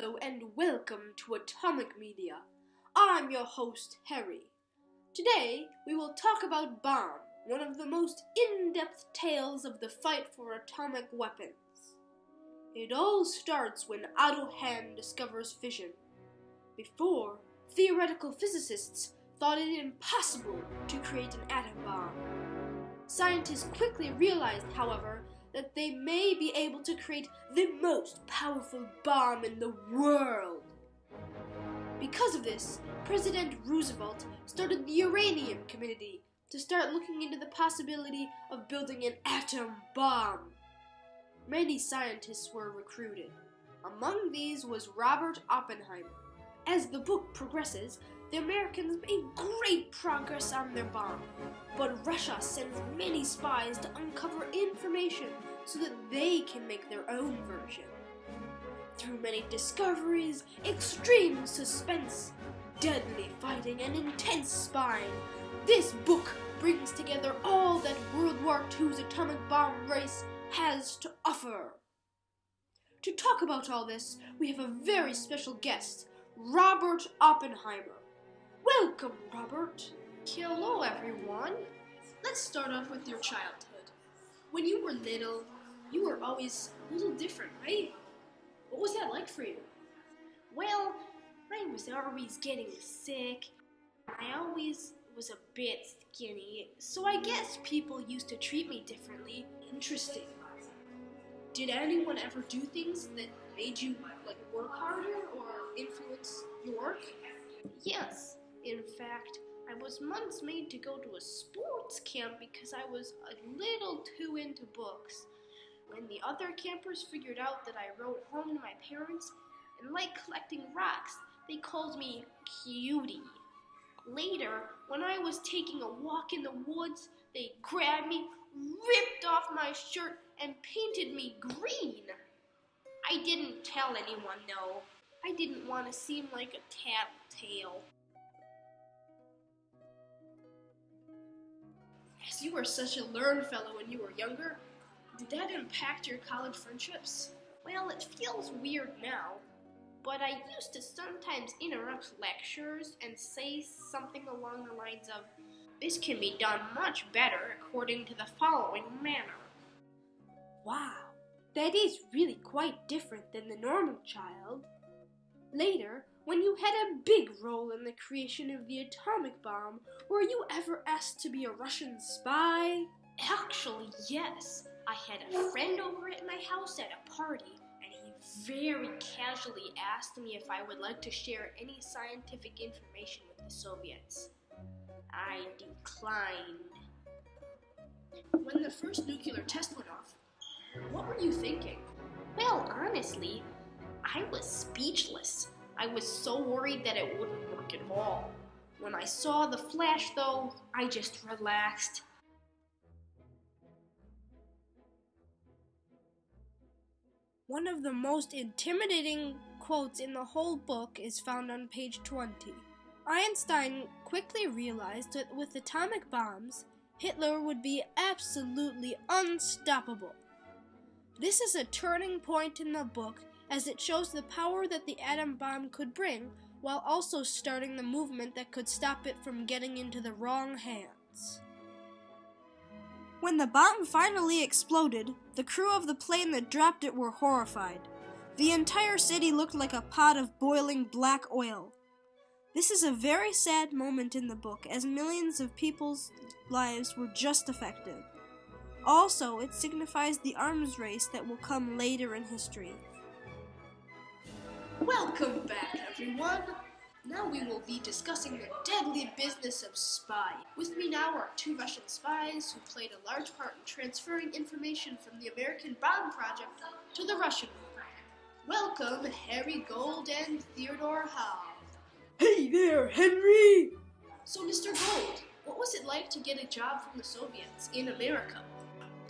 Hello and welcome to Atomic Media. I'm your host, Harry. Today, we will talk about Bomb, one of the most in-depth tales of the fight for atomic weapons. It all starts when Otto Hahn discovers fission. Before, theoretical physicists thought it impossible to create an atom bomb. Scientists quickly realized, however, that they may be able to create the most powerful bomb in the world. Because of this, President Roosevelt started the Uranium Committee to start looking into the possibility of building an atom bomb. Many scientists were recruited. Among these was Robert Oppenheimer. As the book progresses, the Americans made great progress on their bomb, but Russia sends many spies to uncover information so that they can make their own version. Through many discoveries, extreme suspense, deadly fighting, and intense spying, this book brings together all that World War II's atomic bomb race has to offer. To talk about all this, we have a very special guest, Robert Oppenheimer. Welcome, Robert. Hello, everyone. Let's start off with your childhood. When you were little, you were always a little different, right? What was that like for you? Well, I was always getting sick. I always was a bit skinny, so I guess people used to treat me differently. Interesting. Did anyone ever do things that made you work harder or influence your work? Yes. In fact, I was once made to go to a sports camp because I was a little too into books. When the other campers figured out that I wrote home to my parents and liked collecting rocks, they called me Cutie. Later, when I was taking a walk in the woods, they grabbed me, ripped off my shirt, and painted me green. I didn't tell anyone, though. I didn't want to seem like a tattletale. As you were such a learned fellow when you were younger, did that impact your college friendships? Well, it feels weird now, but I used to sometimes interrupt lectures and say something along the lines of, "This can be done much better according to the following manner." Wow, that is really quite different than the normal child. Later, when you had a big role in the creation of the atomic bomb, were you ever asked to be a Russian spy? Actually, yes. I had a friend over at my house at a party, and he very casually asked me if I would like to share any scientific information with the Soviets. I declined. When the first nuclear test went off, what were you thinking? Well, honestly, I was speechless. I was so worried that it wouldn't work at all. When I saw the flash, though, I just relaxed. One of the most intimidating quotes in the whole book is found on page 20. Einstein quickly realized that with atomic bombs, Hitler would be absolutely unstoppable. This is a turning point in the book as it shows the power that the atom bomb could bring, while also starting the movement that could stop it from getting into the wrong hands. When the bomb finally exploded, the crew of the plane that dropped it were horrified. The entire city looked like a pot of boiling black oil. This is a very sad moment in the book, as millions of people's lives were just affected. Also, it signifies the arms race that will come later in history. Welcome back, everyone! Now we will be discussing the deadly business of spying. With me now are two Russian spies who played a large part in transferring information from the American bomb project to the Russian one. Welcome, Harry Gold and Theodore Howe. Hey there, Henry! So, Mr. Gold, what was it like to get a job from the Soviets in America?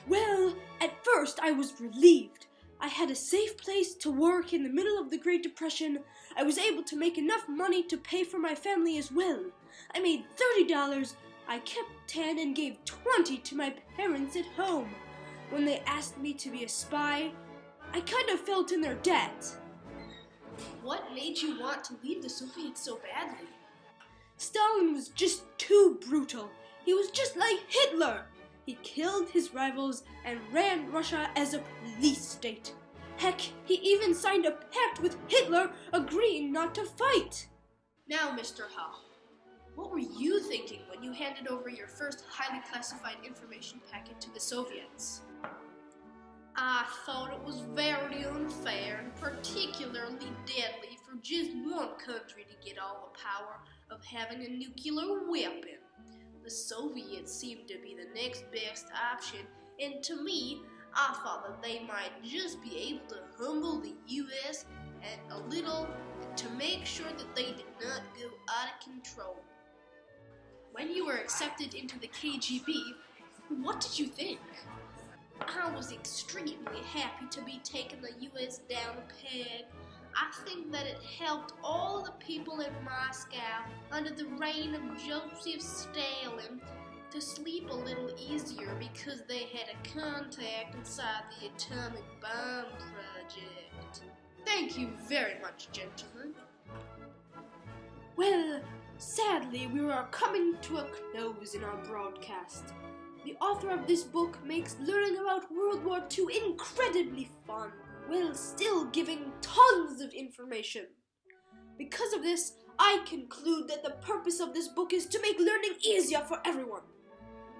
Well, at first I was relieved. I had a safe place to work in the middle of the Great Depression. I was able to make enough money to pay for my family as well. I made $30. I kept 10 and gave 20 to my parents at home. When they asked me to be a spy, I kind of felt in their debt. What made you want to leave the Soviets so badly? Stalin was just too brutal. He was just like Hitler. He killed his rivals and ran Russia as a police state. Heck, he even signed a pact with Hitler agreeing not to fight. Now, Mr. Hull, what were you thinking when you handed over your first highly classified information packet to the Soviets? I thought it was very unfair and particularly deadly for just one country to get all the power of having a nuclear weapon. The Soviets seemed to be the next best option, and to me, I thought that they might just be able to humble the U.S. and a little to make sure that they did not go out of control. When you were accepted into the KGB, what did you think? I was extremely happy to be taking the U.S. down a peg. I think that it helped all the people in Moscow under the reign of Joseph Stalin to sleep a little easier because they had a contact inside the atomic bomb project. Thank you very much, gentlemen. Well, sadly, we are coming to a close in our broadcast. The author of this book makes learning about World War II incredibly fun, while still giving tons of information. Because of this, I conclude that the purpose of this book is to make learning easier for everyone.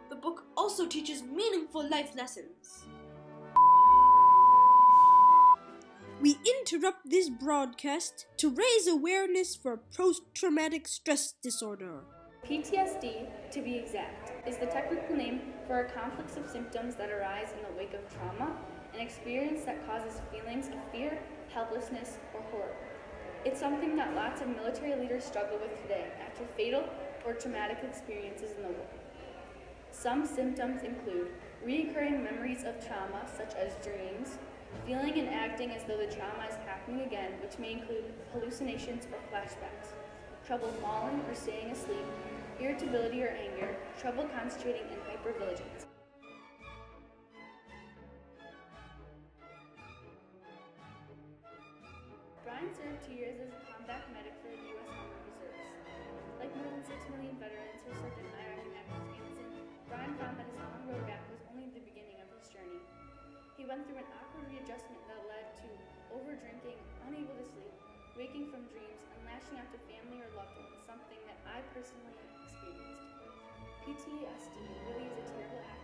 The book also teaches meaningful life lessons. We interrupt this broadcast to raise awareness for post-traumatic stress disorder. PTSD, to be exact, is the technical name for a complex of symptoms that arise in the wake of trauma, an experience that causes feelings of fear, helplessness, or horror. It's something that lots of military leaders struggle with today after fatal or traumatic experiences in the war. Some symptoms include recurring memories of trauma, such as dreams, feeling and acting as though the trauma is happening again, which may include hallucinations or flashbacks, trouble falling or staying asleep, irritability or anger, trouble concentrating, and hypervigilance. Brian served 2 years as a combat medic for the U.S. Army Reserves. Like more than 6 million veterans who served in Iraq and Afghanistan, Brian found that his long road back was only the beginning of his journey. He went through an awkward readjustment that led to overdrinking, unable to sleep, waking from dreams, and lashing out to family or loved ones, something that I personally experienced. PTSD really is a terrible act